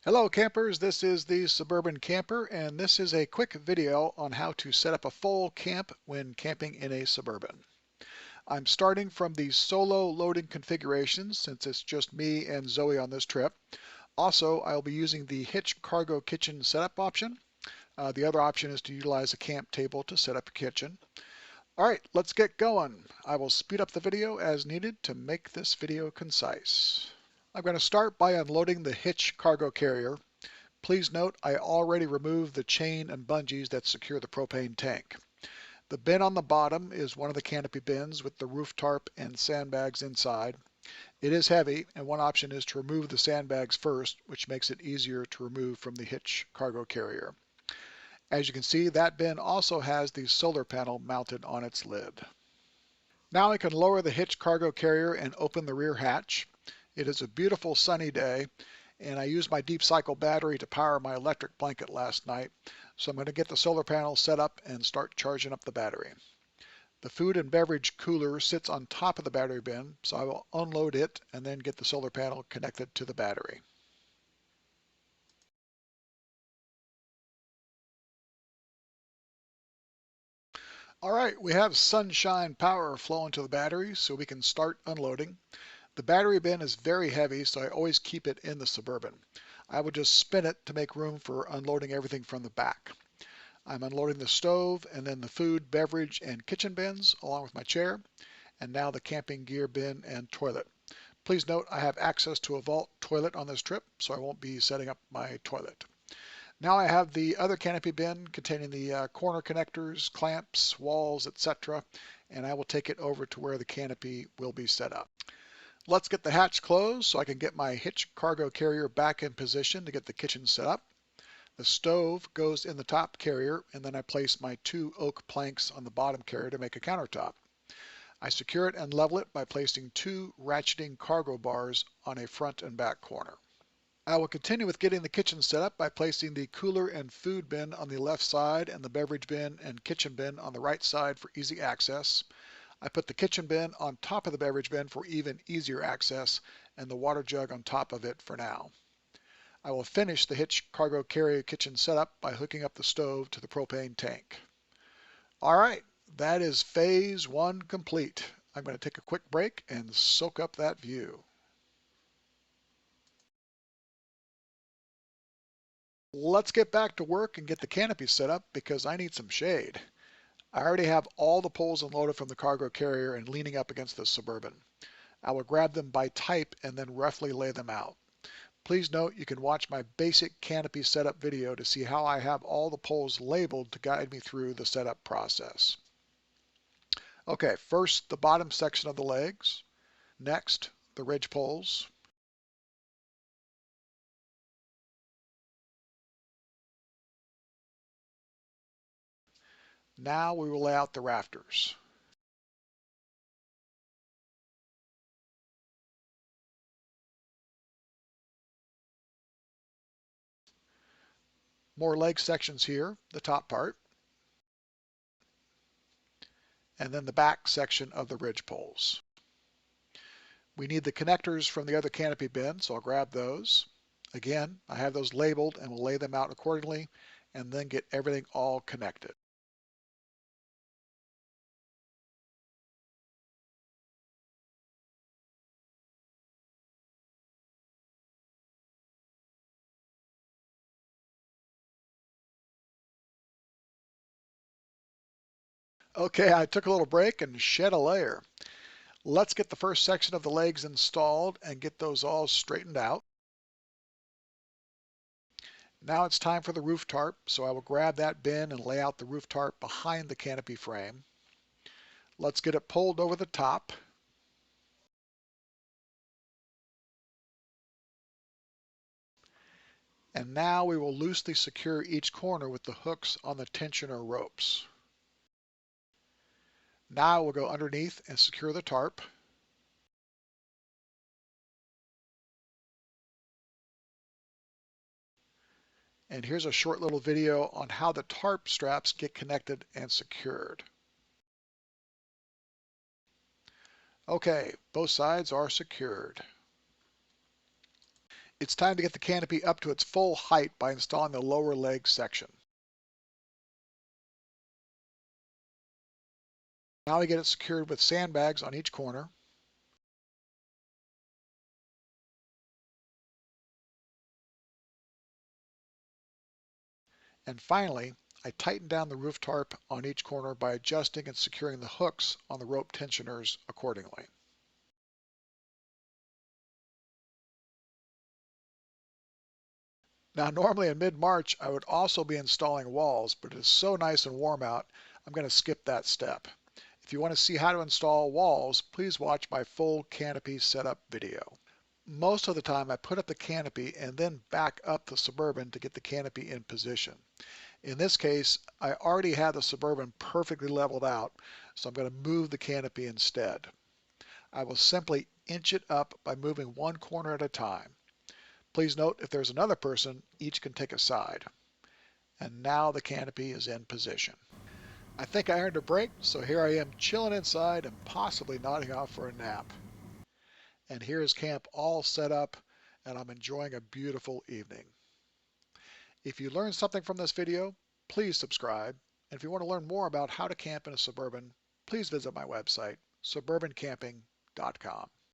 Hello campers, this is the Suburban Camper and this is a quick video on how to set up a full camp when camping in a Suburban. I'm starting from the solo loading configuration since it's just me and Zoe on this trip. Also, I'll be using the hitch cargo kitchen setup option. The other option is to utilize a camp table to set up a kitchen. Alright, let's get going. I will speed up the video as needed to make this video concise. I'm going to start by unloading the hitch cargo carrier. Please note I already removed the chain and bungees that secure the propane tank. The bin on the bottom is one of the canopy bins with the roof tarp and sandbags inside. It is heavy, and one option is to remove the sandbags first, which makes it easier to remove from the hitch cargo carrier. As you can see, that bin also has the solar panel mounted on its lid. Now I can lower the hitch cargo carrier and open the rear hatch. It is a beautiful sunny day, and I used my deep cycle battery to power my electric blanket last night, so I'm going to get the solar panel set up and start charging up the battery. The food and beverage cooler sits on top of the battery bin, so I will unload it and then get the solar panel connected to the battery. Alright, we have sunshine power flowing to the battery, so we can start unloading. The battery bin is very heavy, so I always keep it in the Suburban. I would just spin it to make room for unloading everything from the back. I'm unloading the stove and then the food, beverage, and kitchen bins along with my chair, and now the camping gear bin and toilet. Please note I have access to a vault toilet on this trip, so I won't be setting up my toilet. Now I have the other canopy bin containing the corner connectors, clamps, walls, etc., and I will take it over to where the canopy will be set up. Let's get the hatch closed so I can get my hitch cargo carrier back in position to get the kitchen set up. The stove goes in the top carrier, and then I place my 2 oak planks on the bottom carrier to make a countertop. I secure it and level it by placing 2 ratcheting cargo bars on a front and back corner. I will continue with getting the kitchen set up by placing the cooler and food bin on the left side and the beverage bin and kitchen bin on the right side for easy access. I put the kitchen bin on top of the beverage bin for even easier access, and the water jug on top of it for now. I will finish the hitch cargo carrier kitchen setup by hooking up the stove to the propane tank. Alright, that is phase 1 complete. I'm going to take a quick break and soak up that view. Let's get back to work and get the canopy set up because I need some shade. I already have all the poles unloaded from the cargo carrier and leaning up against the Suburban. I will grab them by type and then roughly lay them out. Please note you can watch my basic canopy setup video to see how I have all the poles labeled to guide me through the setup process. Okay, first the bottom section of the legs, next the ridge poles, now we will lay out the rafters. More leg sections here, the top part, and then the back section of the ridge poles. We need the connectors from the other canopy bin, so I'll grab those. Again, I have those labeled and will lay them out accordingly and then get everything all connected. Okay, I took a little break and shed a layer. Let's get the first section of the legs installed and get those all straightened out. Now it's time for the roof tarp, so I will grab that bin and lay out the roof tarp behind the canopy frame. Let's get it pulled over the top. And now we will loosely secure each corner with the hooks on the tensioner ropes. Now we'll go underneath and secure the tarp. And here's a short little video on how the tarp straps get connected and secured. Okay, both sides are secured. It's time to get the canopy up to its full height by installing the lower leg section. Now we get it secured with sandbags on each corner. And finally, I tighten down the roof tarp on each corner by adjusting and securing the hooks on the rope tensioners accordingly. Now, normally in mid-March, I would also be installing walls, but it is so nice and warm out, I'm going to skip that step. If you want to see how to install walls, please watch my full canopy setup video. Most of the time, I put up the canopy and then back up the Suburban to get the canopy in position. In this case, I already had the Suburban perfectly leveled out, so I'm going to move the canopy instead. I will simply inch it up by moving one corner at a time. Please note if there's another person, each can take a side. And now the canopy is in position. I think I earned a break, so here I am chilling inside and possibly nodding off for a nap. And here's camp all set up, and I'm enjoying a beautiful evening. If you learned something from this video, please subscribe. And if you want to learn more about how to camp in a Suburban, please visit my website, suburbancamping.com.